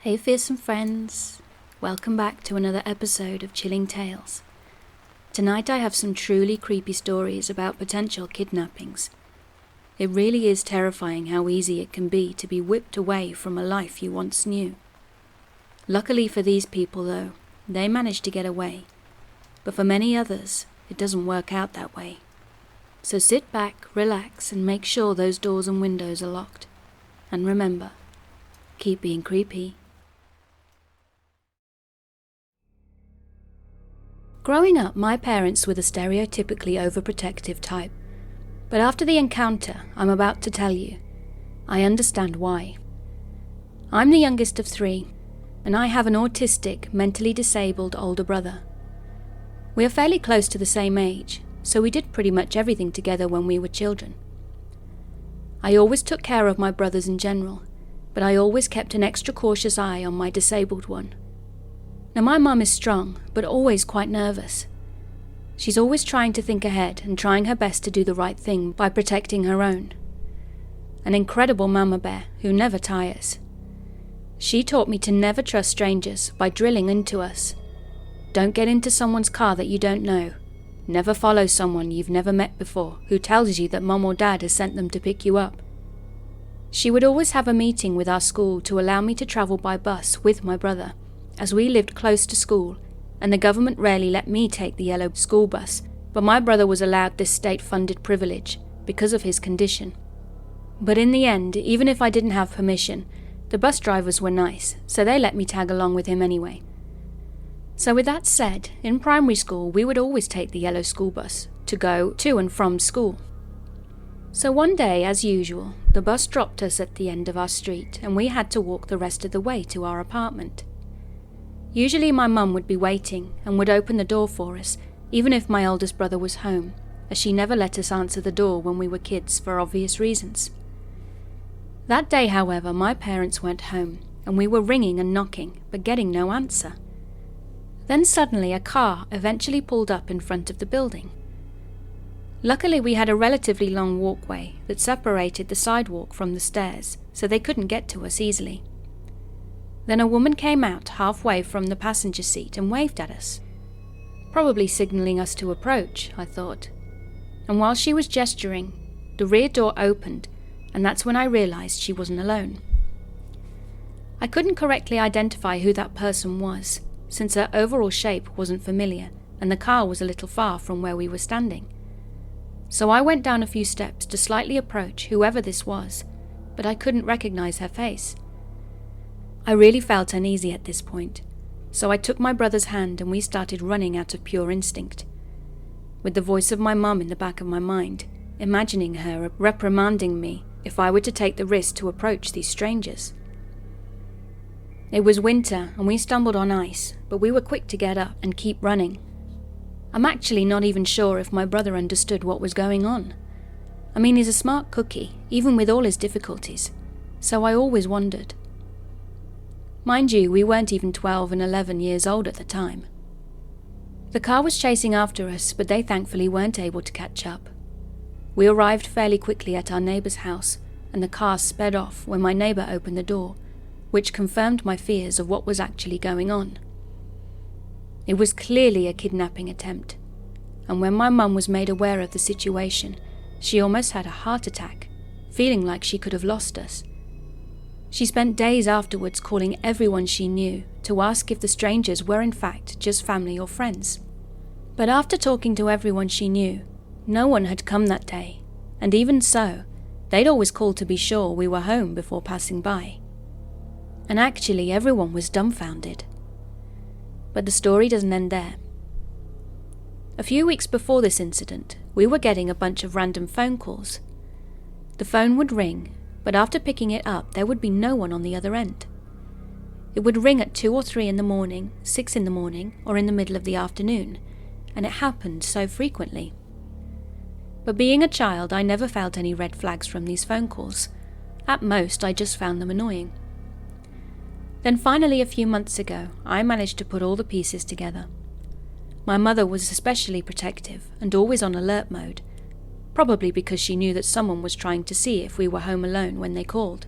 Hey fearsome friends, welcome back to another episode of Chilling Tales. Tonight I have some truly creepy stories about potential kidnappings. It really is terrifying how easy it can be to be whipped away from a life you once knew. Luckily for these people though, they managed to get away. But for many others, it doesn't work out that way. So sit back, relax, and make sure those doors and windows are locked. And remember, keep being creepy. Growing up, my parents were the stereotypically overprotective type. But after the encounter I'm about to tell you, I understand why. I'm the youngest of 3, and I have an autistic, mentally disabled older brother. We are fairly close to the same age, so we did pretty much everything together when we were children. I always took care of my brothers in general, but I always kept an extra cautious eye on my disabled one. Now my mum is strong, but always quite nervous. She's always trying to think ahead and trying her best to do the right thing by protecting her own. An incredible mama bear who never tires. She taught me to never trust strangers by drilling into us. Don't get into someone's car that you don't know. Never follow someone you've never met before who tells you that mum or dad has sent them to pick you up. She would always have a meeting with our school to allow me to travel by bus with my brother, as we lived close to school, and the government rarely let me take the yellow school bus, but my brother was allowed this state-funded privilege because of his condition. But in the end, even if I didn't have permission, the bus drivers were nice, so they let me tag along with him anyway. So with that said, in primary school we would always take the yellow school bus to go to and from school. So one day, as usual, the bus dropped us at the end of our street and we had to walk the rest of the way to our apartment. Usually my mum would be waiting and would open the door for us, even if my oldest brother was home, as she never let us answer the door when we were kids for obvious reasons. That day, however, my parents went home, and we were ringing and knocking, but getting no answer. Then suddenly a car eventually pulled up in front of the building. Luckily we had a relatively long walkway that separated the sidewalk from the stairs, so they couldn't get to us easily. Then a woman came out halfway from the passenger seat and waved at us. Probably signalling us to approach, I thought. And while she was gesturing, the rear door opened, and that's when I realized she wasn't alone. I couldn't correctly identify who that person was, since her overall shape wasn't familiar and the car was a little far from where we were standing. So I went down a few steps to slightly approach whoever this was, but I couldn't recognize her face. I really felt uneasy at this point, so I took my brother's hand and we started running out of pure instinct, with the voice of my mum in the back of my mind, imagining her reprimanding me if I were to take the risk to approach these strangers. It was winter and we stumbled on ice, but we were quick to get up and keep running. I'm actually not even sure if my brother understood what was going on. I mean, he's a smart cookie, even with all his difficulties, so I always wondered. Mind you, we weren't even 12 and 11 years old at the time. The car was chasing after us, but they thankfully weren't able to catch up. We arrived fairly quickly at our neighbour's house, and the car sped off when my neighbour opened the door, which confirmed my fears of what was actually going on. It was clearly a kidnapping attempt, and when my mum was made aware of the situation, she almost had a heart attack, feeling like she could have lost us. She spent days afterwards calling everyone she knew to ask if the strangers were in fact just family or friends. But after talking to everyone she knew, no one had come that day, and even so, they'd always called to be sure we were home before passing by. And actually everyone was dumbfounded. But the story doesn't end there. A few weeks before this incident, we were getting a bunch of random phone calls. The phone would ring, but after picking it up, there would be no one on the other end. It would ring at 2 or 3 in the morning, 6 in the morning, or in the middle of the afternoon, and it happened so frequently. But being a child, I never felt any red flags from these phone calls. At most, I just found them annoying. Then finally, a few months ago, I managed to put all the pieces together. My mother was especially protective and always on alert mode, probably because she knew that someone was trying to see if we were home alone when they called.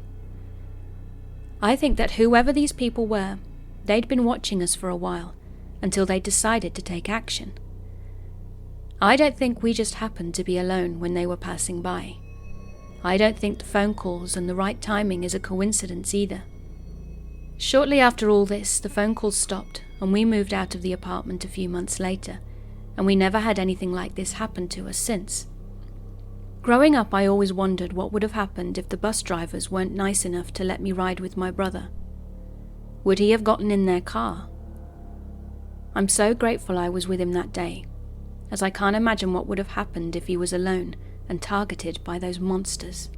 I think that whoever these people were, they'd been watching us for a while, until they decided to take action. I don't think we just happened to be alone when they were passing by. I don't think the phone calls and the right timing is a coincidence either. Shortly after all this, the phone calls stopped and we moved out of the apartment a few months later, and we never had anything like this happen to us since. Growing up, I always wondered what would have happened if the bus drivers weren't nice enough to let me ride with my brother. Would he have gotten in their car? I'm so grateful I was with him that day, as I can't imagine what would have happened if he was alone and targeted by those monsters.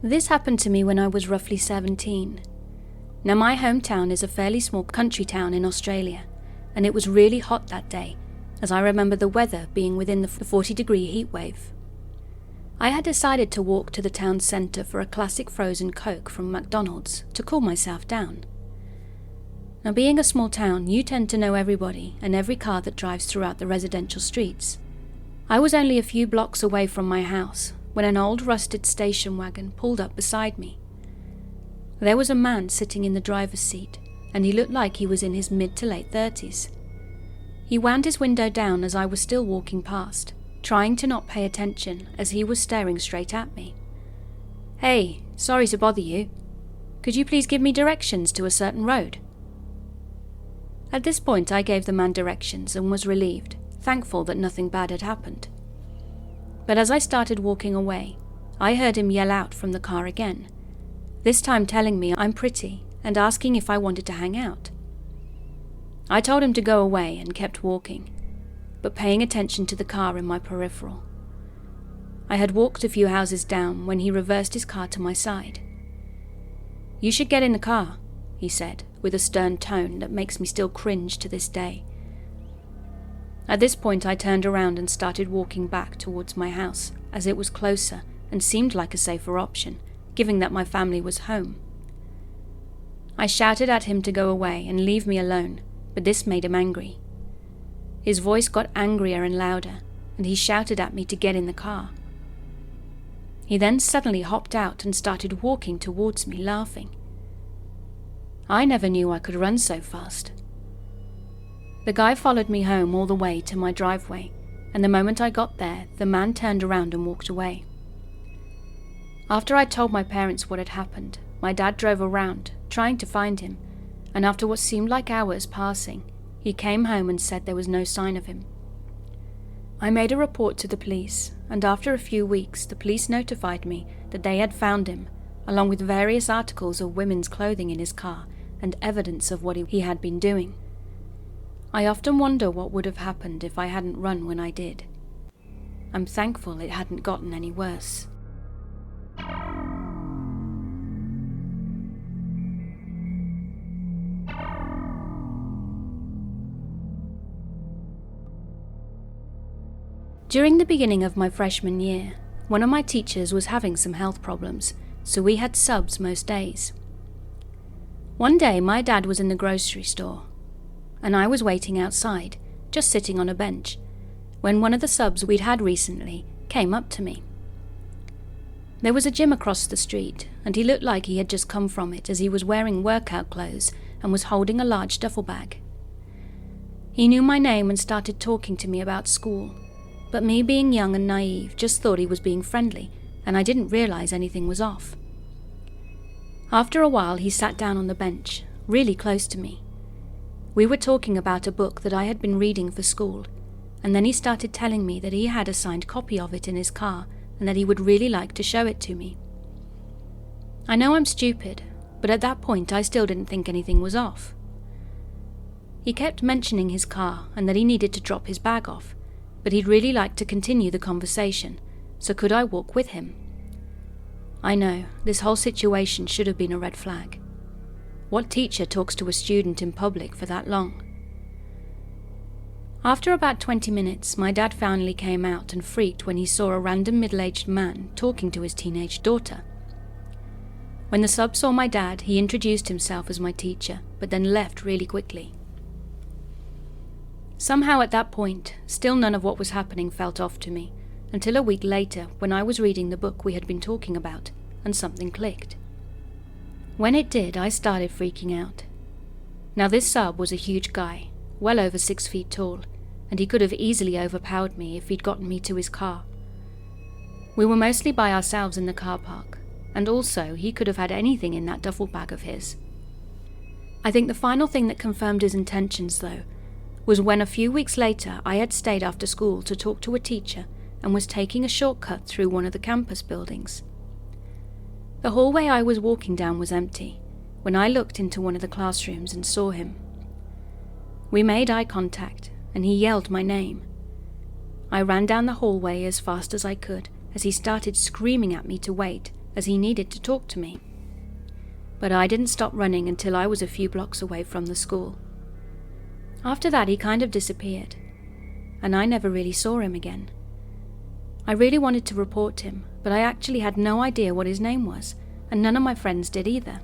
This happened to me when I was roughly 17. Now, my hometown is a fairly small country town in Australia, and it was really hot that day, as I remember the weather being within the 40-degree heat wave. I had decided to walk to the town centre for a classic frozen Coke from McDonald's to cool myself down. Now, being a small town, you tend to know everybody and every car that drives throughout the residential streets. I was only a few blocks away from my house when an old rusted station wagon pulled up beside me. There was a man sitting in the driver's seat, and he looked like he was in his mid to late 30s. He wound his window down as I was still walking past, trying to not pay attention as he was staring straight at me. "Hey, sorry to bother you. Could you please give me directions to a certain road?" At this point I gave the man directions and was relieved, thankful that nothing bad had happened. But as I started walking away, I heard him yell out from the car again, this time telling me I'm pretty and asking if I wanted to hang out. I told him to go away and kept walking, but paying attention to the car in my peripheral. I had walked a few houses down when he reversed his car to my side. "You should get in the car," he said, with a stern tone that makes me still cringe to this day. At this point I turned around and started walking back towards my house, as it was closer and seemed like a safer option, given that my family was home. I shouted at him to go away and leave me alone, but this made him angry. His voice got angrier and louder, and he shouted at me to get in the car. He then suddenly hopped out and started walking towards me, laughing. I never knew I could run so fast. The guy followed me home all the way to my driveway, and the moment I got there, the man turned around and walked away. After I told my parents what had happened, my dad drove around, trying to find him, and after what seemed like hours passing, he came home and said there was no sign of him. I made a report to the police, and after a few weeks, the police notified me that they had found him, along with various articles of women's clothing in his car and evidence of what he had been doing. I often wonder what would have happened if I hadn't run when I did. I'm thankful it hadn't gotten any worse. During the beginning of my freshman year, one of my teachers was having some health problems, so we had subs most days. One day my dad was in the grocery store, and I was waiting outside, just sitting on a bench, when one of the subs we'd had recently came up to me. There was a gym across the street, and he looked like he had just come from it as he was wearing workout clothes and was holding a large duffel bag. He knew my name and started talking to me about school, but me being young and naive just thought he was being friendly, and I didn't realize anything was off. After a while he sat down on the bench, really close to me. We were talking about a book that I had been reading for school, and then he started telling me that he had a signed copy of it in his car and that he would really like to show it to me. I know I'm stupid, but at that point I still didn't think anything was off. He kept mentioning his car and that he needed to drop his bag off, but he'd really like to continue the conversation, so could I walk with him? I know, this whole situation should have been a red flag. What teacher talks to a student in public for that long? After about 20 minutes, my dad finally came out and freaked when he saw a random middle-aged man talking to his teenage daughter. When the sub saw my dad, he introduced himself as my teacher, but then left really quickly. Somehow at that point, still none of what was happening felt off to me, until a week later when I was reading the book we had been talking about, and something clicked. When it did, I started freaking out. Now this sub was a huge guy, well over 6 feet tall, and he could have easily overpowered me if he'd gotten me to his car. We were mostly by ourselves in the car park, and also he could have had anything in that duffel bag of his. I think the final thing that confirmed his intentions, though, was when a few weeks later I had stayed after school to talk to a teacher and was taking a shortcut through one of the campus buildings. The hallway I was walking down was empty when I looked into one of the classrooms and saw him. We made eye contact and he yelled my name. I ran down the hallway as fast as I could as he started screaming at me to wait as he needed to talk to me. But I didn't stop running until I was a few blocks away from the school. After that he kind of disappeared, and I never really saw him again. I really wanted to report him, but I actually had no idea what his name was, and none of my friends did either.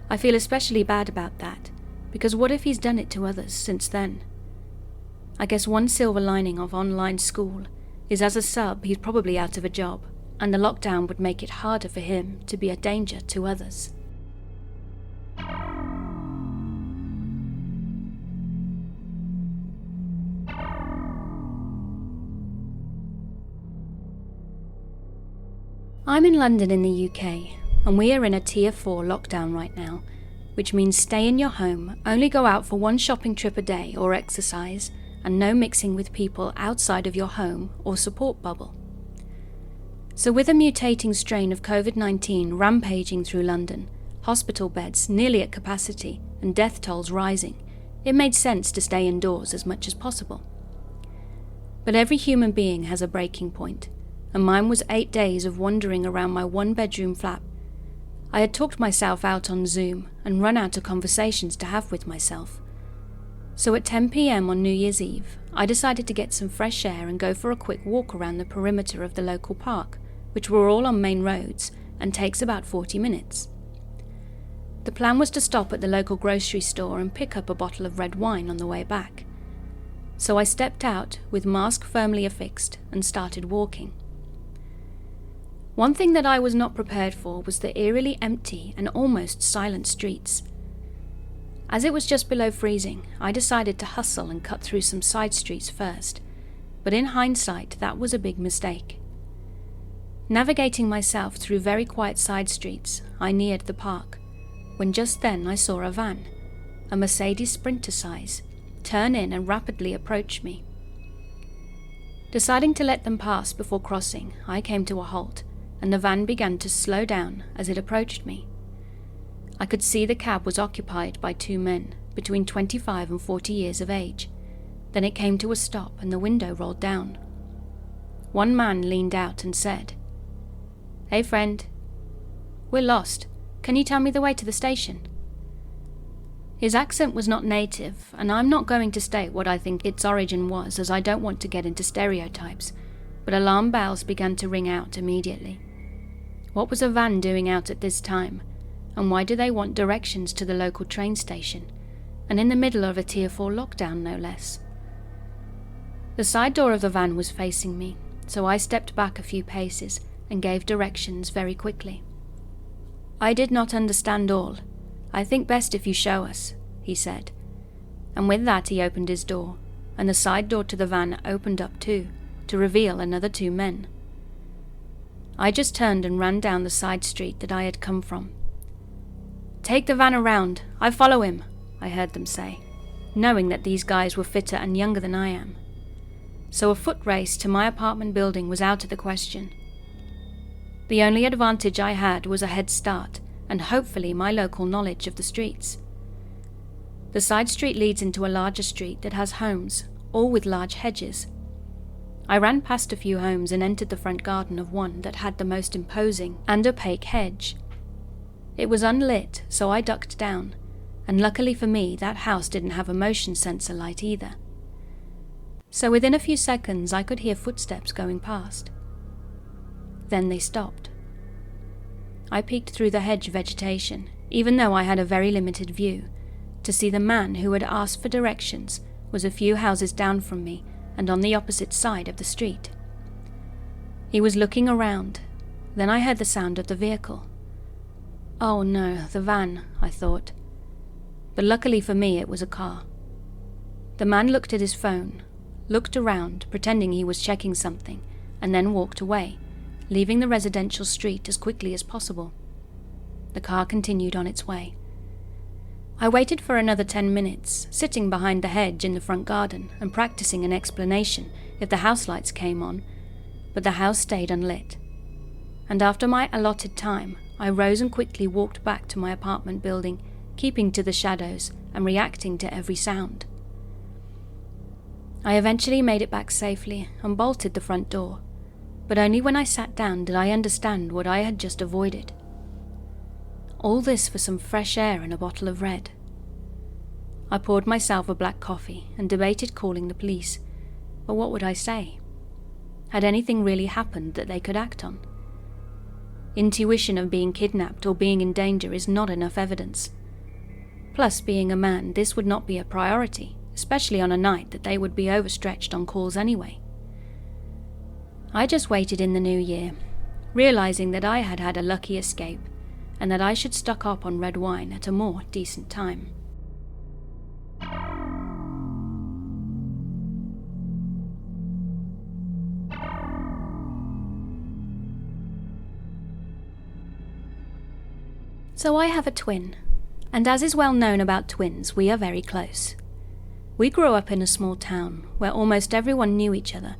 I feel especially bad about that, because what if he's done it to others since then? I guess one silver lining of online school is as a sub he's probably out of a job, and the lockdown would make it harder for him to be a danger to others. I'm in London in the UK, and we are in a Tier 4 lockdown right now, which means stay in your home, only go out for one shopping trip a day or exercise, and no mixing with people outside of your home or support bubble. So with a mutating strain of COVID-19 rampaging through London, hospital beds nearly at capacity and death tolls rising, it made sense to stay indoors as much as possible. But every human being has a breaking point, and mine was 8 days of wandering around my one-bedroom flat. I had talked myself out on Zoom and run out of conversations to have with myself. So at 10 p.m. on New Year's Eve, I decided to get some fresh air and go for a quick walk around the perimeter of the local park, which were all on main roads and takes about 40 minutes. The plan was to stop at the local grocery store and pick up a bottle of red wine on the way back. So I stepped out with mask firmly affixed and started walking. One thing that I was not prepared for was the eerily empty and almost silent streets. As it was just below freezing, I decided to hustle and cut through some side streets first, but in hindsight that was a big mistake. Navigating myself through very quiet side streets, I neared the park, when just then I saw a van, a Mercedes Sprinter size, turn in and rapidly approach me. Deciding to let them pass before crossing, I came to a halt, and the van began to slow down as it approached me. I could see the cab was occupied by 2 men, between 25 and 40 years of age. Then it came to a stop and the window rolled down. One man leaned out and said, "Hey friend, we're lost. Can you tell me the way to the station?" His accent was not native, and I'm not going to state what I think its origin was, as I don't want to get into stereotypes, but alarm bells began to ring out immediately. What was a van doing out at this time, and why do they want directions to the local train station, and in the middle of a Tier 4 lockdown no less? The side door of the van was facing me, so I stepped back a few paces and gave directions very quickly. "I did not understand all. I think best if you show us," he said, and with that he opened his door, and the side door to the van opened up too, to reveal another 2 men. I just turned and ran down the side street that I had come from. "Take the van around, I follow him," I heard them say, knowing that these guys were fitter and younger than I am. So a foot race to my apartment building was out of the question. The only advantage I had was a head start, and hopefully my local knowledge of the streets. The side street leads into a larger street that has homes, all with large hedges. I ran past a few homes and entered the front garden of one that had the most imposing and opaque hedge. It was unlit, so I ducked down, and luckily for me that house didn't have a motion sensor light either. So within a few seconds I could hear footsteps going past. Then they stopped. I peeked through the hedge vegetation, even though I had a very limited view, to see the man who had asked for directions was a few houses down from me and on the opposite side of the street. He was looking around. Then I heard the sound of the vehicle. Oh no, the van, I thought. But luckily for me, it was a car. The man looked at his phone, looked around, pretending he was checking something, and then walked away, leaving the residential street as quickly as possible. The car continued on its way. I waited for another 10 minutes, sitting behind the hedge in the front garden and practicing an explanation if the house lights came on, but the house stayed unlit. And after my allotted time, I rose and quickly walked back to my apartment building, keeping to the shadows and reacting to every sound. I eventually made it back safely and bolted the front door, but only when I sat down did I understand what I had just avoided. All this for some fresh air and a bottle of red. I poured myself a black coffee and debated calling the police, but what would I say? Had anything really happened that they could act on? Intuition of being kidnapped or being in danger is not enough evidence. Plus, being a man, this would not be a priority, especially on a night that they would be overstretched on calls anyway. I just waited in the new year, realizing that I had had a lucky escape and that I should stock up on red wine at a more decent time. So I have a twin, and as is well known about twins, we are very close. We grew up in a small town where almost everyone knew each other,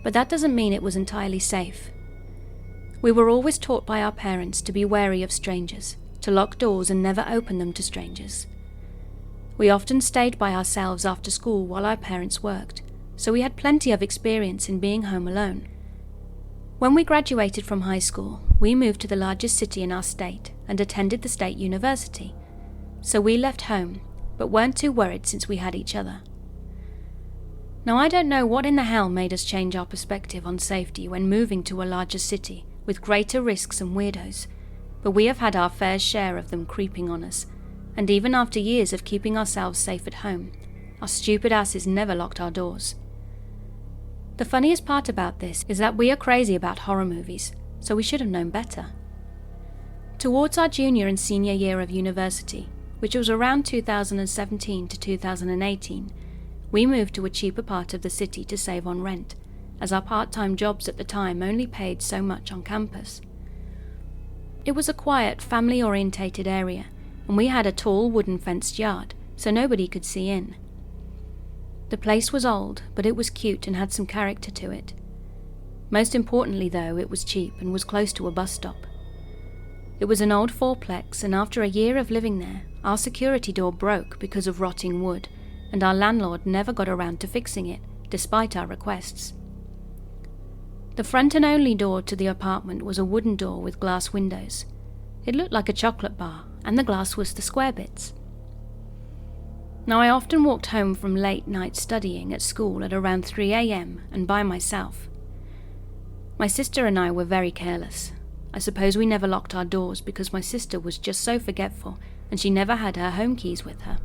but that doesn't mean it was entirely safe. We were always taught by our parents to be wary of strangers, to lock doors and never open them to strangers. We often stayed by ourselves after school while our parents worked, so we had plenty of experience in being home alone. When we graduated from high school, we moved to the largest city in our state and attended the state university, so we left home, but weren't too worried since we had each other. Now I don't know what in the hell made us change our perspective on safety when moving to a larger city with greater risks and weirdos, but we have had our fair share of them creeping on us, and even after years of keeping ourselves safe at home, our stupid asses never locked our doors. The funniest part about this is that we are crazy about horror movies, so we should have known better. Towards our junior and senior year of university, which was around 2017 to 2018, we moved to a cheaper part of the city to save on rent, as our part-time jobs at the time only paid so much on campus. It was a quiet, family-orientated area, and we had a tall wooden fenced yard, so nobody could see in. The place was old, but it was cute and had some character to it. Most importantly though, it was cheap and was close to a bus stop. It was an old fourplex, and after a year of living there, our security door broke because of rotting wood, and our landlord never got around to fixing it, despite our requests. The front and only door to the apartment was a wooden door with glass windows. It looked like a chocolate bar, and the glass was the square bits. Now I often walked home from late night studying at school at around 3 a.m. and by myself. My sister and I were very careless. I suppose we never locked our doors because my sister was just so forgetful and she never had her home keys with her.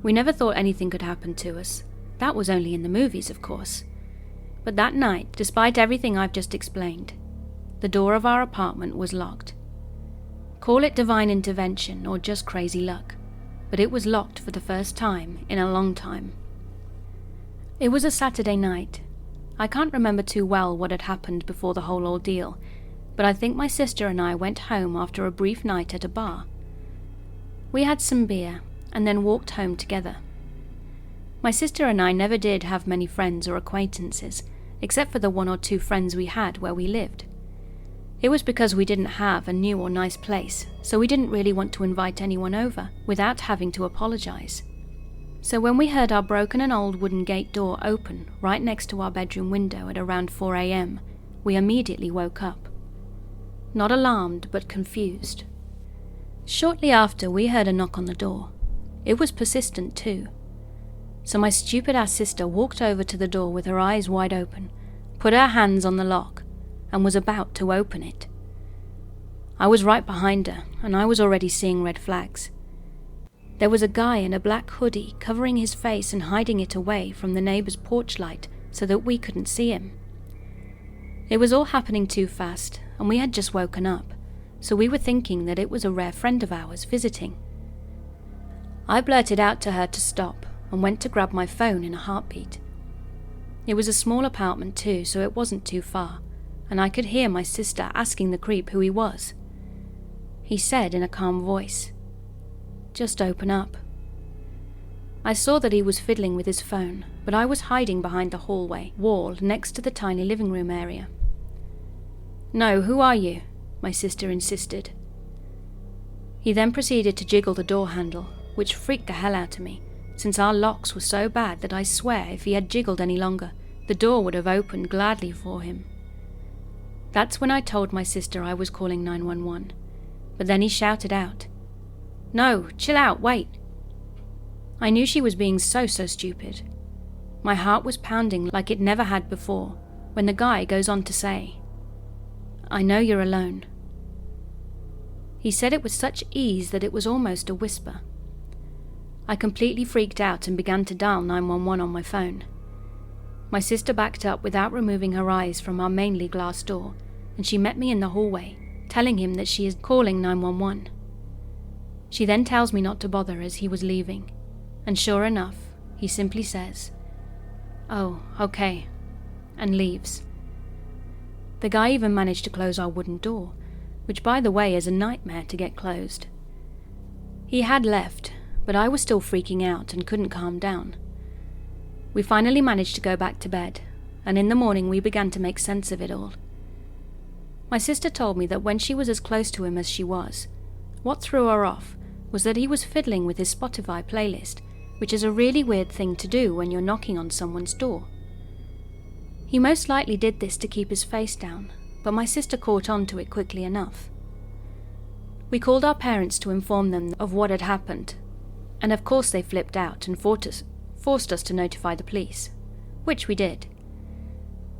We never thought anything could happen to us. That was only in the movies, of course. But that night, despite everything I've just explained, the door of our apartment was locked. Call it divine intervention or just crazy luck, but it was locked for the first time in a long time. It was a Saturday night. I can't remember too well what had happened before the whole ordeal, but I think my sister and I went home after a brief night at a bar. We had some beer, and then walked home together. My sister and I never did have many friends or acquaintances, except for the 1 or 2 friends we had where we lived. It was because we didn't have a new or nice place, so we didn't really want to invite anyone over without having to apologize. So when we heard our broken and old wooden gate door open right next to our bedroom window at around 4 a.m., we immediately woke up. Not alarmed, but confused. Shortly after, we heard a knock on the door. It was persistent too. So my stupid-ass sister walked over to the door with her eyes wide open, put her hands on the lock, and was about to open it. I was right behind her, and I was already seeing red flags. There was a guy in a black hoodie covering his face and hiding it away from the neighbor's porch light so that we couldn't see him. It was all happening too fast, and we had just woken up, so we were thinking that it was a rare friend of ours visiting. I blurted out to her to stop and went to grab my phone in a heartbeat. It was a small apartment too, so it wasn't too far, and I could hear my sister asking the creep who he was. He said in a calm voice, "Just open up." I saw that he was fiddling with his phone, but I was hiding behind the hallway wall next to the tiny living room area. "No, who are you?" my sister insisted. He then proceeded to jiggle the door handle, which freaked the hell out of me, since our locks were so bad that I swear if he had jiggled any longer, the door would have opened gladly for him. That's when I told my sister I was calling 911, but then he shouted out, "No, chill out, wait." I knew she was being so stupid. My heart was pounding like it never had before, when the guy goes on to say, "I know you're alone." He said it with such ease that it was almost a whisper. I completely freaked out and began to dial 911 on my phone. My sister backed up without removing her eyes from our mainly glass door, and she met me in the hallway, telling him that she is calling 911. She then tells me not to bother as he was leaving, and sure enough, he simply says, "Oh, okay," and leaves. The guy even managed to close our wooden door, which by the way is a nightmare to get closed. He had left, but I was still freaking out and couldn't calm down. We finally managed to go back to bed, and in the morning we began to make sense of it all. My sister told me that when she was as close to him as she was, what threw her off was that he was fiddling with his Spotify playlist, which is a really weird thing to do when you're knocking on someone's door. He most likely did this to keep his face down, but my sister caught on to it quickly enough. We called our parents to inform them of what had happened, and of course they flipped out and forced us to notify the police, which we did.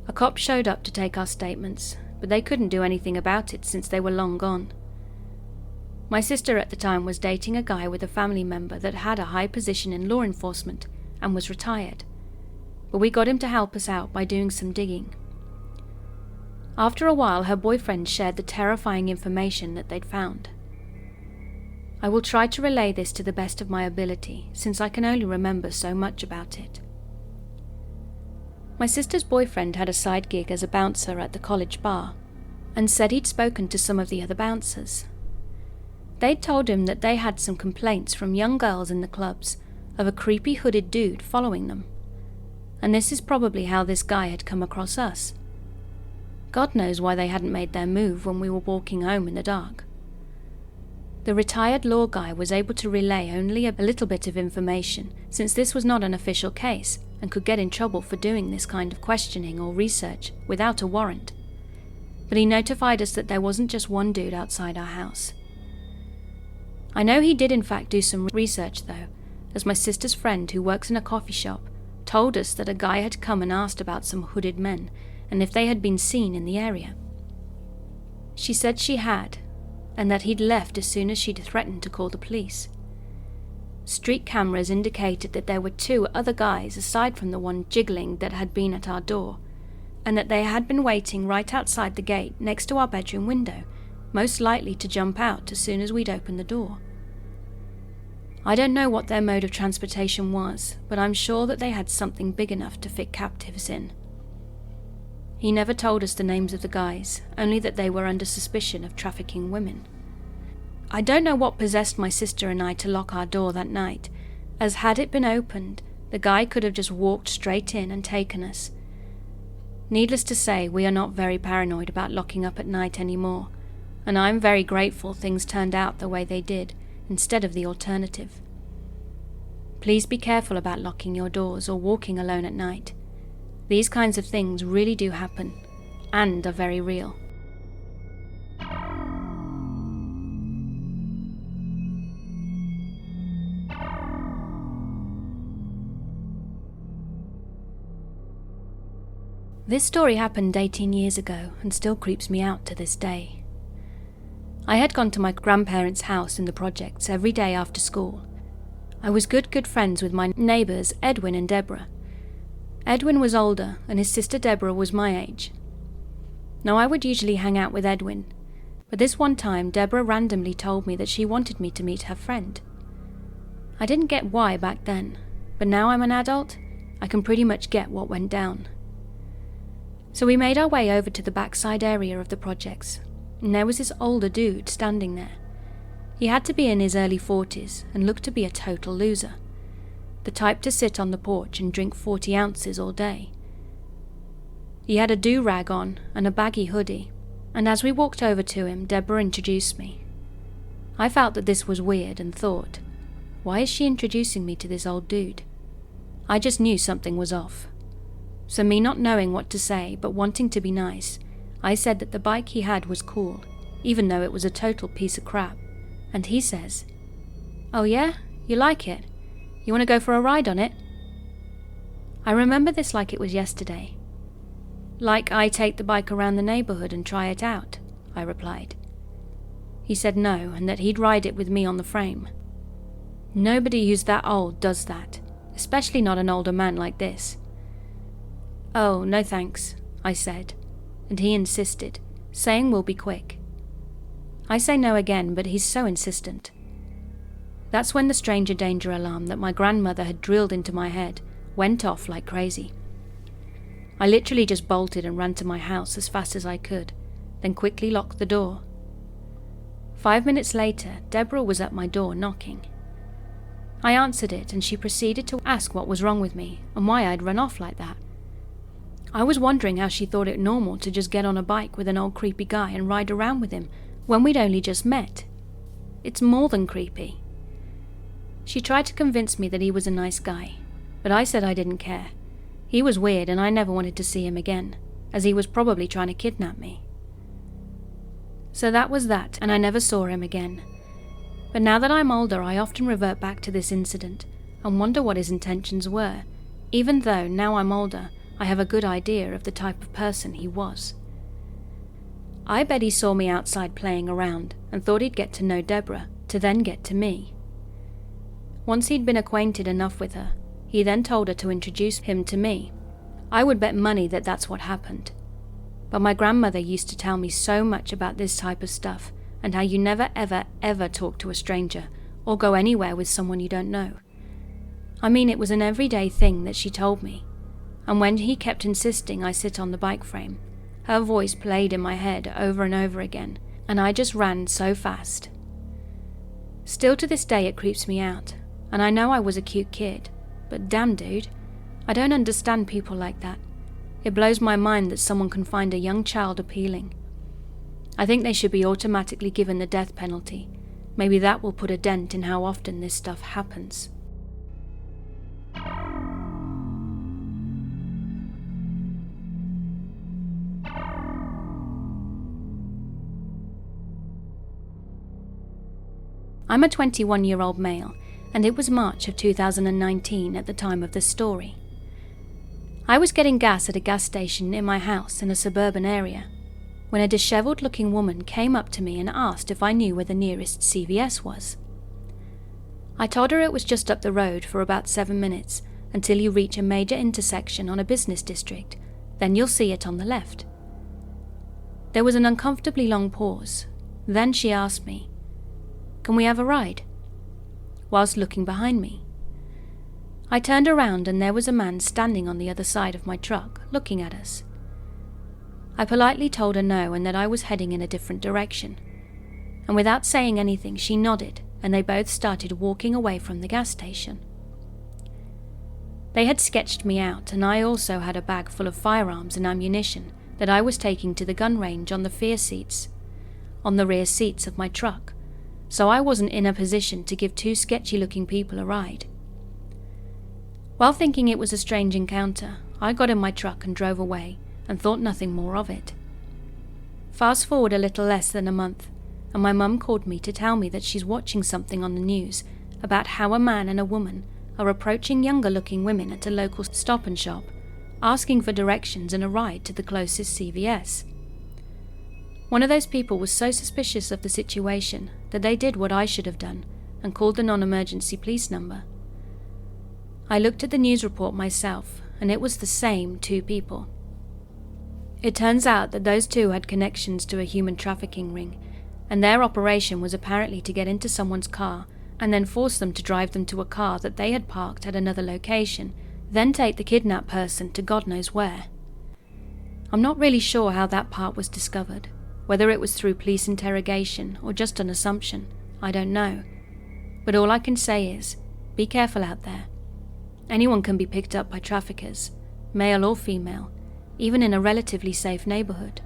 A cop showed up to take our statements, but they couldn't do anything about it since they were long gone. My sister at the time was dating a guy with a family member that had a high position in law enforcement and was retired, but we got him to help us out by doing some digging. After a while, her boyfriend shared the terrifying information that they'd found. I will try to relay this to the best of my ability, since I can only remember so much about it. My sister's boyfriend had a side gig as a bouncer at the college bar, and said he'd spoken to some of the other bouncers. They'd told him that they had some complaints from young girls in the clubs of a creepy hooded dude following them, and this is probably how this guy had come across us. God knows why they hadn't made their move when we were walking home in the dark. The retired law guy was able to relay only a little bit of information, since this was not an official case and could get in trouble for doing this kind of questioning or research without a warrant. But he notified us that there wasn't just one dude outside our house. I know he did in fact do some research though, as my sister's friend who works in a coffee shop told us that a guy had come and asked about some hooded men and if they had been seen in the area. She said she had, and that he'd left as soon as she'd threatened to call the police. Street cameras indicated that there were 2 other guys aside from the one jiggling that had been at our door, and that they had been waiting right outside the gate next to our bedroom window, most likely to jump out as soon as we'd open the door. I don't know what their mode of transportation was, but I'm sure that they had something big enough to fit captives in. He never told us the names of the guys, only that they were under suspicion of trafficking women. I don't know what possessed my sister and I to lock our door that night, as had it been opened, the guy could have just walked straight in and taken us. Needless to say, we are not very paranoid about locking up at night anymore, and I'm very grateful things turned out the way they did, instead of the alternative. Please be careful about locking your doors or walking alone at night. These kinds of things really do happen, and are very real. This story happened 18 years ago and still creeps me out to this day. I had gone to my grandparents' house in the projects every day after school, I was good friends with my neighbours Edwin and Deborah. Edwin was older and his sister Deborah was my age. Now I would usually hang out with Edwin, but this one time Deborah randomly told me that she wanted me to meet her friend. I didn't get why back then, but now I'm an adult, I can pretty much get what went down. So we made our way over to the backside area of the projects, and there was this older dude standing there. He had to be in his early 40s and looked to be a total loser, the type to sit on the porch and drink 40 ounces all day. He had a do-rag on and a baggy hoodie, and as we walked over to him, Deborah introduced me. I felt that this was weird and thought, why is she introducing me to this old dude? I just knew something was off. So me not knowing what to say but wanting to be nice, I said that the bike he had was cool, even though it was a total piece of crap. And he says, "Oh yeah? You like it? You want to go for a ride on it?" I remember this like it was yesterday. "Like I take the bike around the neighbourhood and try it out," I replied. He said no, and that he'd ride it with me on the frame. Nobody who's that old does that, especially not an older man like this. "Oh, no thanks," I said, and he insisted, saying we'll be quick. I say no again, but he's so insistent. That's when the stranger danger alarm that my grandmother had drilled into my head went off like crazy. I literally just bolted and ran to my house as fast as I could, then quickly locked the door. 5 minutes later, Deborah was at my door knocking. I answered it and she proceeded to ask what was wrong with me and why I'd run off like that. I was wondering how she thought it normal to just get on a bike with an old creepy guy and ride around with him when we'd only just met. It's more than creepy. She tried to convince me that he was a nice guy, but I said I didn't care. He was weird and I never wanted to see him again, as he was probably trying to kidnap me. So that was that, and I never saw him again. But now that I'm older, I often revert back to this incident and wonder what his intentions were, even though now I'm older, I have a good idea of the type of person he was. I bet he saw me outside playing around and thought he'd get to know Deborah, to then get to me. Once he'd been acquainted enough with her, he then told her to introduce him to me. I would bet money that that's what happened. But my grandmother used to tell me so much about this type of stuff and how you never ever talk to a stranger or go anywhere with someone you don't know. I mean, it was an everyday thing that she told me. And when he kept insisting I sit on the bike frame, her voice played in my head over and over again, and I just ran so fast. Still to this day it creeps me out, and I know I was a cute kid, but damn dude, I don't understand people like that. It blows my mind that someone can find a young child appealing. I think they should be automatically given the death penalty. Maybe that will put a dent in how often this stuff happens. I'm a 21-year-old male, and it was March of 2019 at the time of this story. I was getting gas at a gas station near my house in a suburban area, when a dishevelled-looking woman came up to me and asked if I knew where the nearest CVS was. I told her it was just up the road for about 7 minutes, until you reach a major intersection on a business district, then you'll see it on the left. There was an uncomfortably long pause. Then she asked me, "Can we have a ride?" whilst looking behind me. I turned around and there was a man standing on the other side of my truck, looking at us. I politely told her no and that I was heading in a different direction. And without saying anything, she nodded and they both started walking away from the gas station. They had sketched me out, and I also had a bag full of firearms and ammunition that I was taking to the gun range on the rear seats of my truck, so I wasn't in a position to give two sketchy-looking people a ride. While thinking it was a strange encounter, I got in my truck and drove away and thought nothing more of it. Fast forward a little less than a month, and my mum called me to tell me that she's watching something on the news about how a man and a woman are approaching younger-looking women at a local Stop and Shop, asking for directions and a ride to the closest CVS. One of those people was so suspicious of the situation that they did what I should have done and called the non-emergency police number, I looked at the news report myself, and it was the same 2 people. It turns out that those 2 had connections to a human trafficking ring, and their operation was apparently to get into someone's car and then force them to drive them to a car that they had parked at another location, then take the kidnapped person to God knows where. I'm not really sure how that part was discovered, whether it was through police interrogation or just an assumption, I don't know. But all I can say is, be careful out there. Anyone can be picked up by traffickers, male or female, even in a relatively safe neighborhood.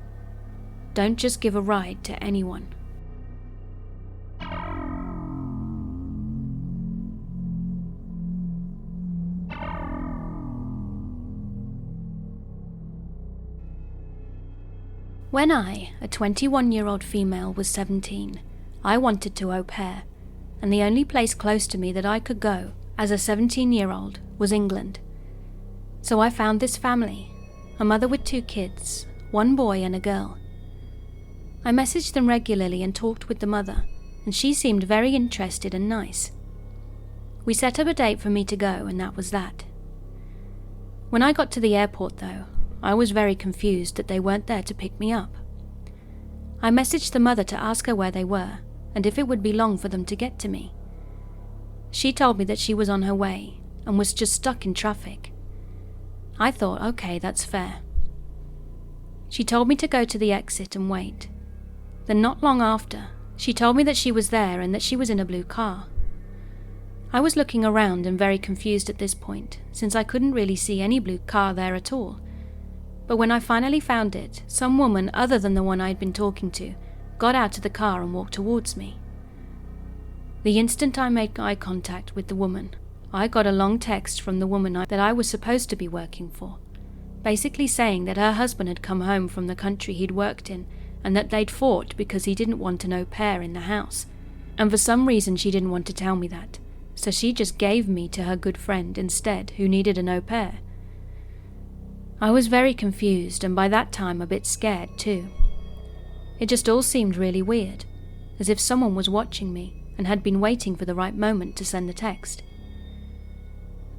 Don't just give a ride to anyone. When I, a 21-year-old female, was 17, I wanted to au pair, and the only place close to me that I could go as a 17-year-old was England. So I found this family, a mother with 2 kids, 1 boy and a girl. I messaged them regularly and talked with the mother, and she seemed very interested and nice. We set up a date for me to go, and that was that. When I got to the airport, though, I was very confused that they weren't there to pick me up. I messaged the mother to ask her where they were, and if it would be long for them to get to me. She told me that she was on her way, and was just stuck in traffic. I thought, okay, that's fair. She told me to go to the exit and wait. Then not long after, she told me that she was there and that she was in a blue car. I was looking around and very confused at this point, since I couldn't really see any blue car there at all. But when I finally found it, some woman other than the one I'd been talking to got out of the car and walked towards me. The instant I made eye contact with the woman, I got a long text from the woman that I was supposed to be working for, basically saying that her husband had come home from the country he'd worked in and that they'd fought because he didn't want an au pair in the house, and for some reason she didn't want to tell me that, so she just gave me to her good friend instead, who needed an au pair. I was very confused, and by that time a bit scared too. It just all seemed really weird, as if someone was watching me and had been waiting for the right moment to send the text.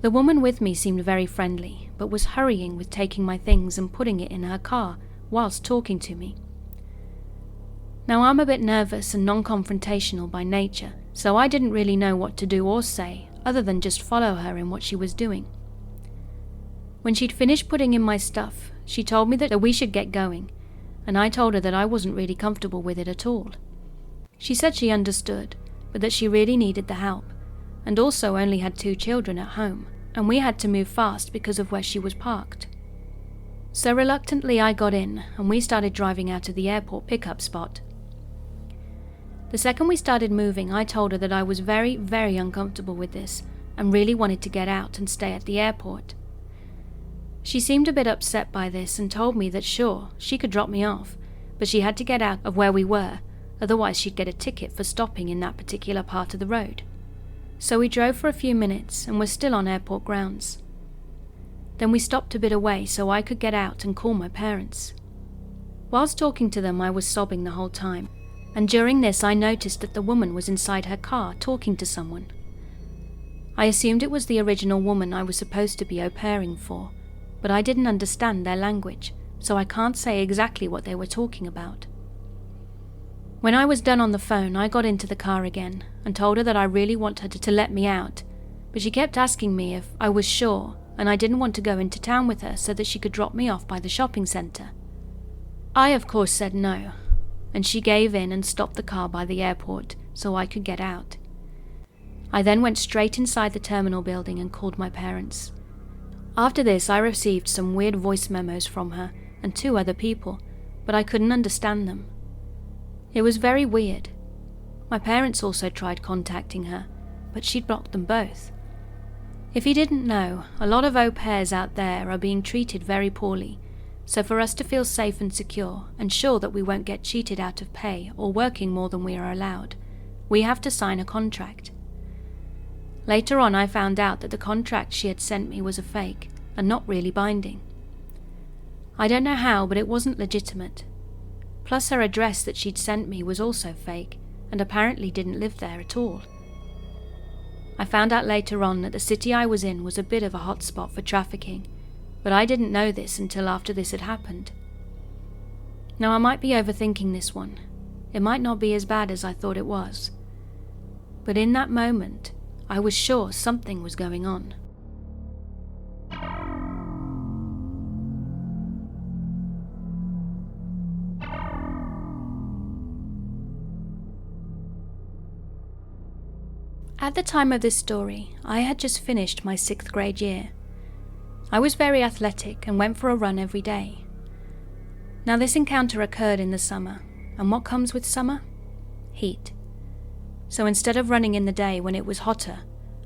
The woman with me seemed very friendly, but was hurrying with taking my things and putting it in her car whilst talking to me. Now I'm a bit nervous and non-confrontational by nature, so I didn't really know what to do or say other than just follow her in what she was doing. When she'd finished putting in my stuff, she told me that we should get going, and I told her that I wasn't really comfortable with it at all. She said she understood, but that she really needed the help, and also only had 2 children at home, and we had to move fast because of where she was parked. So reluctantly I got in, and we started driving out of the airport pickup spot. The second we started moving, I told her that I was very, very uncomfortable with this, and really wanted to get out and stay at the airport. She seemed a bit upset by this and told me that sure, she could drop me off, but she had to get out of where we were, otherwise she'd get a ticket for stopping in that particular part of the road. So we drove for a few minutes and were still on airport grounds. Then we stopped a bit away so I could get out and call my parents. Whilst talking to them, I was sobbing the whole time, and during this I noticed that the woman was inside her car talking to someone. I assumed it was the original woman I was supposed to be au pairing for, but I didn't understand their language, so I can't say exactly what they were talking about. When I was done on the phone, I got into the car again and told her that I really want her to let me out, but she kept asking me if I was sure, and I didn't want to go into town with her so that she could drop me off by the shopping centre. I of course said no, and she gave in and stopped the car by the airport so I could get out. I then went straight inside the terminal building and called my parents. After this, I received some weird voice memos from her and 2 other people, but I couldn't understand them. It was very weird. My parents also tried contacting her, but she'd blocked them both. If you didn't know, a lot of au pairs out there are being treated very poorly, so for us to feel safe and secure and sure that we won't get cheated out of pay or working more than we are allowed, we have to sign a contract. Later on, I found out that the contract she had sent me was a fake and not really binding. I don't know how, but it wasn't legitimate. Plus her address that she'd sent me was also fake and apparently didn't live there at all. I found out later on that the city I was in was a bit of a hotspot for trafficking, but I didn't know this until after this had happened. Now, I might be overthinking this one. It might not be as bad as I thought it was. But in that moment, I was sure something was going on. At the time of this story, I had just finished my 6th grade year. I was very athletic and went for a run every day. Now, this encounter occurred in the summer, and what comes with summer? Heat. So instead of running in the day when it was hotter,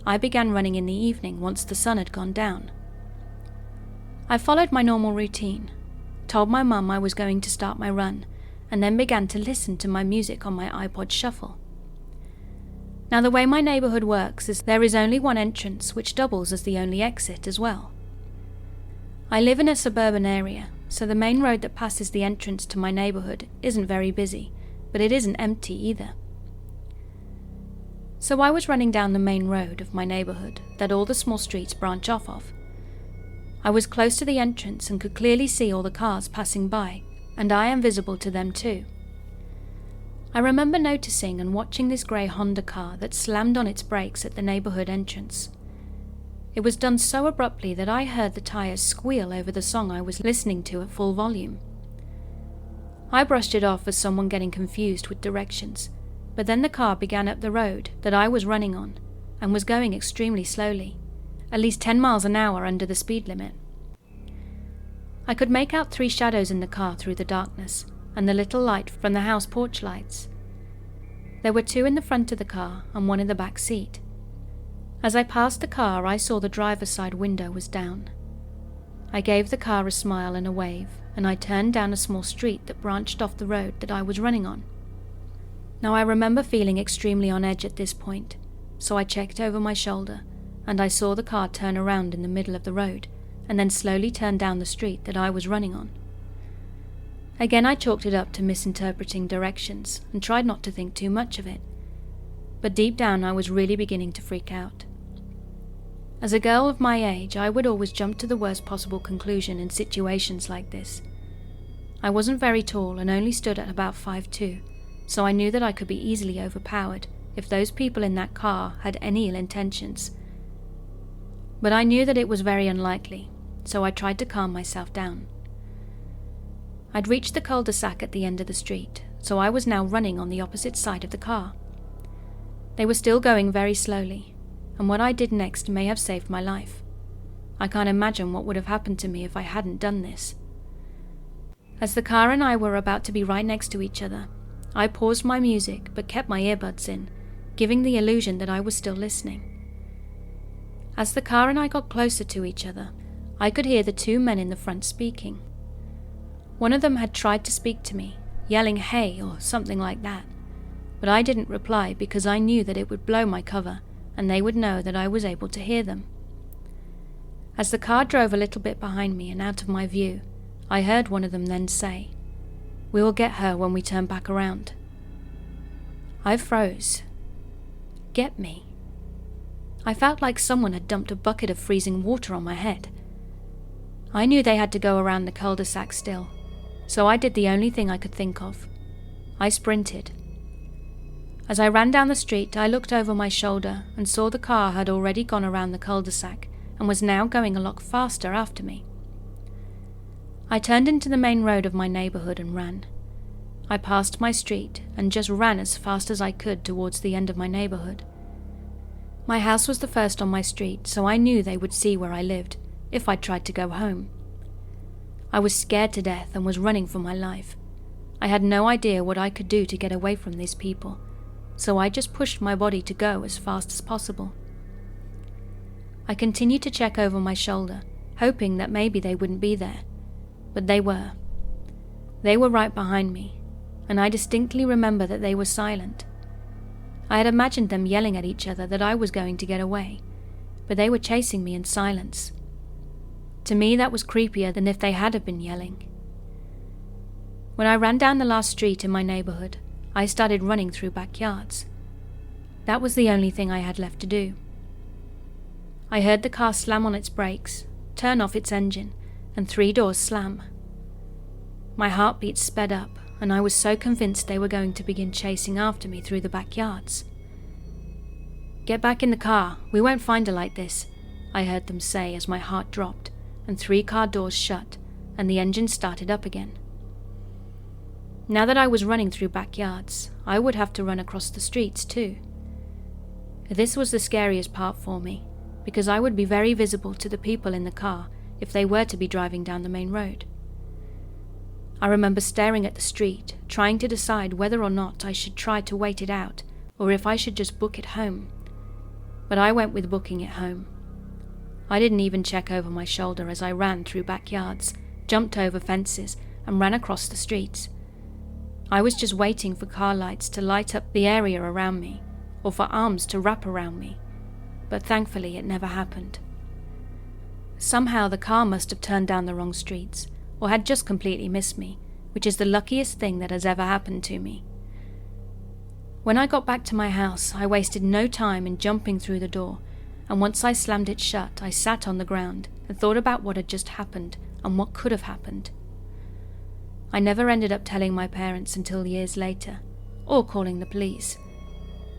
I began running in the evening once the sun had gone down. I followed my normal routine, told my mum I was going to start my run, and then began to listen to my music on my iPod Shuffle. Now, the way my neighbourhood works is there is only one entrance, which doubles as the only exit as well. I live in a suburban area, so the main road that passes the entrance to my neighbourhood isn't very busy, but it isn't empty either. So I was running down the main road of my neighbourhood that all the small streets branch off of. I was close to the entrance and could clearly see all the cars passing by, and I am visible to them too. I remember noticing and watching this grey Honda car that slammed on its brakes at the neighbourhood entrance. It was done so abruptly that I heard the tyres squeal over the song I was listening to at full volume. I brushed it off as someone getting confused with directions, but then the car began up the road that I was running on and was going extremely slowly, at least 10 miles an hour under the speed limit. I could make out 3 shadows in the car through the darkness, and the little light from the house porch lights. There were 2 in the front of the car and 1 in the back seat. As I passed the car, I saw the driver's side window was down. I gave the car a smile and a wave, and I turned down a small street that branched off the road that I was running on. Now, I remember feeling extremely on edge at this point, so I checked over my shoulder, and I saw the car turn around in the middle of the road, and then slowly turn down the street that I was running on. Again, I chalked it up to misinterpreting directions and tried not to think too much of it. But deep down, I was really beginning to freak out. As a girl of my age, I would always jump to the worst possible conclusion in situations like this. I wasn't very tall and only stood at about 5'2", so I knew that I could be easily overpowered if those people in that car had any ill intentions. But I knew that it was very unlikely, so I tried to calm myself down. I'd reached the cul-de-sac at the end of the street, so I was now running on the opposite side of the car. They were still going very slowly, and what I did next may have saved my life. I can't imagine what would have happened to me if I hadn't done this. As the car and I were about to be right next to each other, I paused my music but kept my earbuds in, giving the illusion that I was still listening. As the car and I got closer to each other, I could hear the 2 men in the front speaking. One of them had tried to speak to me, yelling "hey" or something like that, but I didn't reply because I knew that it would blow my cover and they would know that I was able to hear them. As the car drove a little bit behind me and out of my view, I heard one of them then say, "We will get her when we turn back around." I froze. Get me? I felt like someone had dumped a bucket of freezing water on my head. I knew they had to go around the cul-de-sac still, so I did the only thing I could think of. I sprinted. As I ran down the street, I looked over my shoulder and saw the car had already gone around the cul-de-sac and was now going a lot faster after me. I turned into the main road of my neighbourhood and ran. I passed my street and just ran as fast as I could towards the end of my neighbourhood. My house was the first on my street, so I knew they would see where I lived if I tried to go home. I was scared to death and was running for my life. I had no idea what I could do to get away from these people, so I just pushed my body to go as fast as possible. I continued to check over my shoulder, hoping that maybe they wouldn't be there, but they were. They were right behind me, and I distinctly remember that they were silent. I had imagined them yelling at each other that I was going to get away, but they were chasing me in silence. To me, that was creepier than if they had been yelling. When I ran down the last street in my neighbourhood, I started running through backyards. That was the only thing I had left to do. I heard the car slam on its brakes, turn off its engine, and 3 doors slam. My heartbeat sped up, and I was so convinced they were going to begin chasing after me through the backyards. "Get back in the car, we won't find her like this," I heard them say as my heart dropped, and 3 car doors shut, and the engine started up again. Now that I was running through backyards, I would have to run across the streets too. This was the scariest part for me, because I would be very visible to the people in the car if they were to be driving down the main road. I remember staring at the street, trying to decide whether or not I should try to wait it out, or if I should just book it home. But I went with booking it home. I didn't even check over my shoulder as I ran through backyards, jumped over fences, and ran across the streets. I was just waiting for car lights to light up the area around me, or for arms to wrap around me, but thankfully it never happened. Somehow the car must have turned down the wrong streets, or had just completely missed me, which is the luckiest thing that has ever happened to me. When I got back to my house, I wasted no time in jumping through the door, and once I slammed it shut, I sat on the ground and thought about what had just happened and what could have happened. I never ended up telling my parents until years later, or calling the police.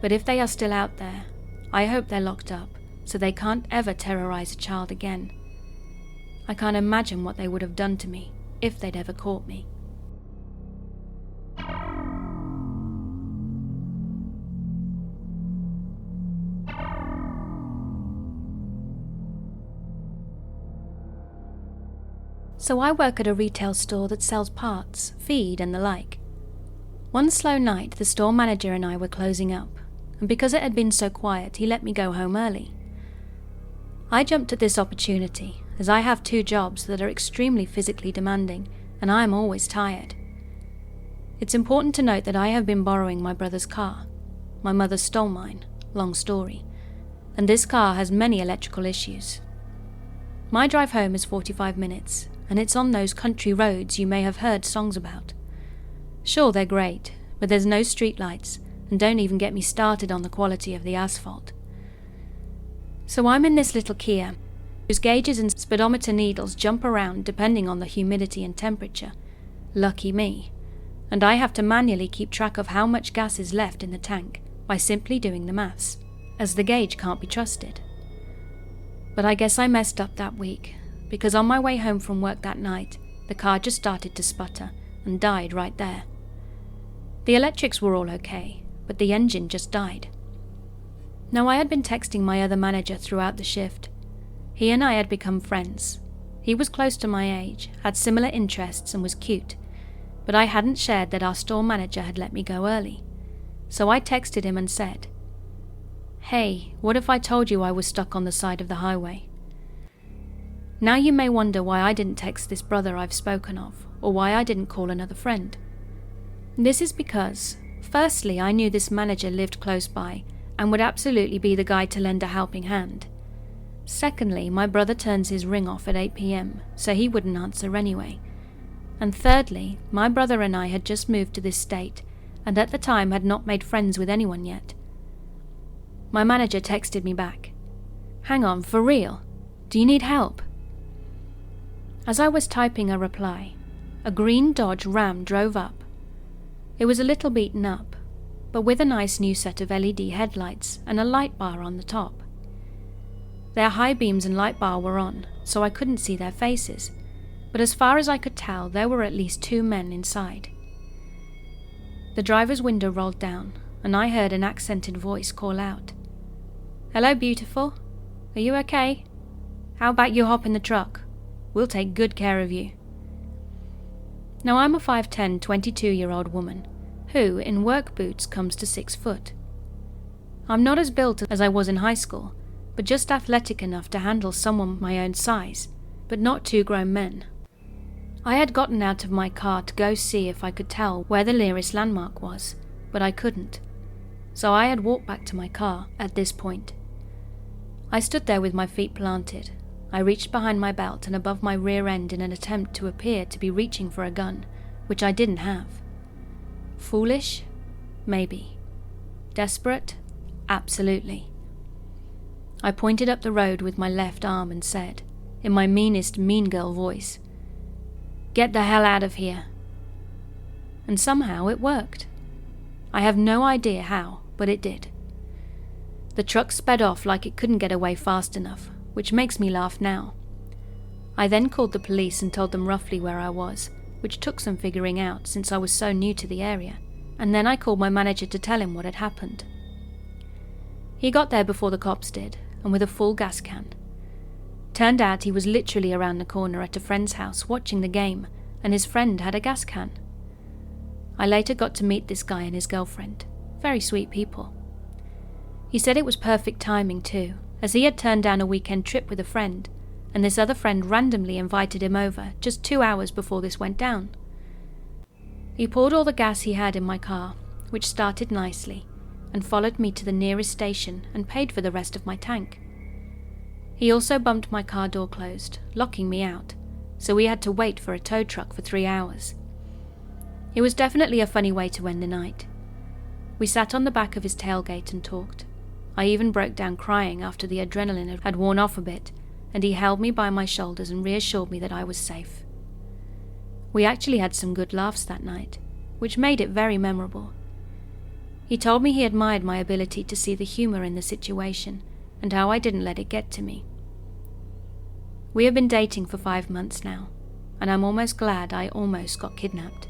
But if they are still out there, I hope they're locked up, so they can't ever terrorize a child again. I can't imagine what they would have done to me if they'd ever caught me. So I work at a retail store that sells parts, feed and the like. One slow night, the store manager and I were closing up, and because it had been so quiet, he let me go home early. I jumped at this opportunity, as I have 2 jobs that are extremely physically demanding, and I am always tired. It's important to note that I have been borrowing my brother's car. My mother stole mine, long story, and this car has many electrical issues. My drive home is 45 minutes, and it's on those country roads you may have heard songs about. Sure, they're great, but there's no streetlights, and don't even get me started on the quality of the asphalt. So I'm in this little Kia, whose gauges and speedometer needles jump around depending on the humidity and temperature. Lucky me. And I have to manually keep track of how much gas is left in the tank by simply doing the maths, as the gauge can't be trusted. But I guess I messed up that week, because on my way home from work that night, the car just started to sputter and died right there. The electrics were all okay, but the engine just died. Now, I had been texting my other manager throughout the shift. He and I had become friends. He was close to my age, had similar interests and was cute, but I hadn't shared that our store manager had let me go early. So I texted him and said, "Hey, what if I told you I was stuck on the side of the highway?" Now you may wonder why I didn't text this brother I've spoken of, or why I didn't call another friend. This is because, firstly, I knew this manager lived close by and would absolutely be the guy to lend a helping hand. Secondly, my brother turns his ring off at 8 p.m, so he wouldn't answer anyway. And thirdly, my brother and I had just moved to this state, and at the time had not made friends with anyone yet. My manager texted me back, "Hang on, for real? Do you need help?" As I was typing a reply, a green Dodge Ram drove up. It was a little beaten up, but with a nice new set of LED headlights and a light bar on the top. Their high beams and light bar were on, so I couldn't see their faces, but as far as I could tell, there were at least 2 men inside. The driver's window rolled down, and I heard an accented voice call out, "Hello, beautiful. Are you okay? How about you hop in the truck? We'll take good care of you." Now, I'm a 5'10", 22-year-old woman, who, in work boots, comes to 6 foot. I'm not as built as I was in high school, but just athletic enough to handle someone my own size, but not 2 grown men. I had gotten out of my car to go see if I could tell where the nearest landmark was, but I couldn't, so I had walked back to my car at this point. I stood there with my feet planted. I reached behind my belt and above my rear end in an attempt to appear to be reaching for a gun, which I didn't have. Foolish? Maybe. Desperate? Absolutely. I pointed up the road with my left arm and said, in my meanest mean girl voice, "Get the hell out of here." And somehow it worked. I have no idea how, but it did. The truck sped off like it couldn't get away fast enough, which makes me laugh now. I then called the police and told them roughly where I was, which took some figuring out since I was so new to the area, and then I called my manager to tell him what had happened. He got there before the cops did, and with a full gas can. Turned out he was literally around the corner at a friend's house watching the game, and his friend had a gas can. I later got to meet this guy and his girlfriend. Very sweet people. He said it was perfect timing too, as he had turned down a weekend trip with a friend, and this other friend randomly invited him over just 2 hours before this went down. He poured all the gas he had in my car, which started nicely, and followed me to the nearest station and paid for the rest of my tank. He also bumped my car door closed, locking me out, so we had to wait for a tow truck for 3 hours. It was definitely a funny way to end the night. We sat on the back of his tailgate and talked. I even broke down crying after the adrenaline had worn off a bit, and he held me by my shoulders and reassured me that I was safe. We actually had some good laughs that night, which made it very memorable. He told me he admired my ability to see the humor in the situation, and how I didn't let it get to me. We have been dating for 5 months now, and I'm almost glad I almost got kidnapped.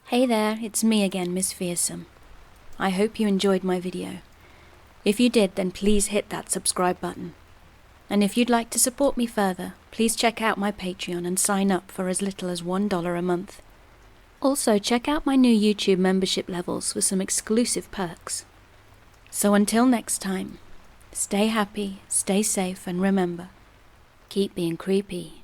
Hey there, it's me again, Miss Fearsome. I hope you enjoyed my video. If you did, then please hit that subscribe button. And if you'd like to support me further, please check out my Patreon and sign up for as little as $1 a month. Also, check out my new YouTube membership levels for some exclusive perks. So until next time, stay happy, stay safe, and remember, keep being creepy.